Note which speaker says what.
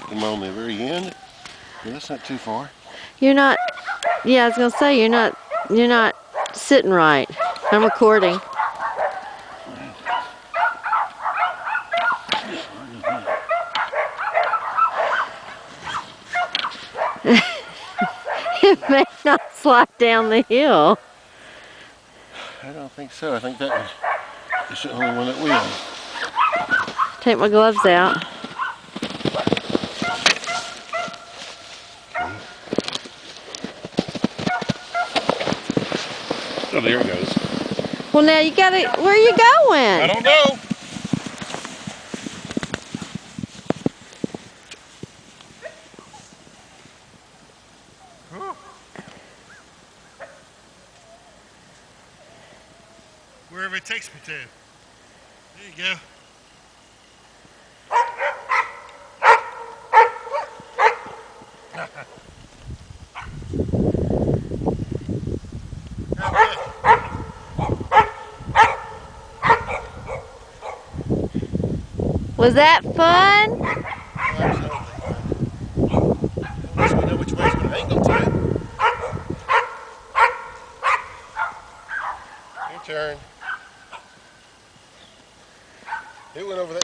Speaker 1: I'm on the very end. Yeah, that's not too far.
Speaker 2: You're not, yeah, I was gonna say, you're not sitting right. I'm recording. It may not slide down the hill.
Speaker 1: I don't think so. I think that one is the only one that will.
Speaker 2: Take my gloves out.
Speaker 1: Oh, there it goes.
Speaker 2: Well, now you gotta, where are you going?
Speaker 1: I don't know. Wherever it takes me to. There you go.
Speaker 2: Was that fun?
Speaker 1: Unless we know which way it's going to angle to it. Your turn. It went over that.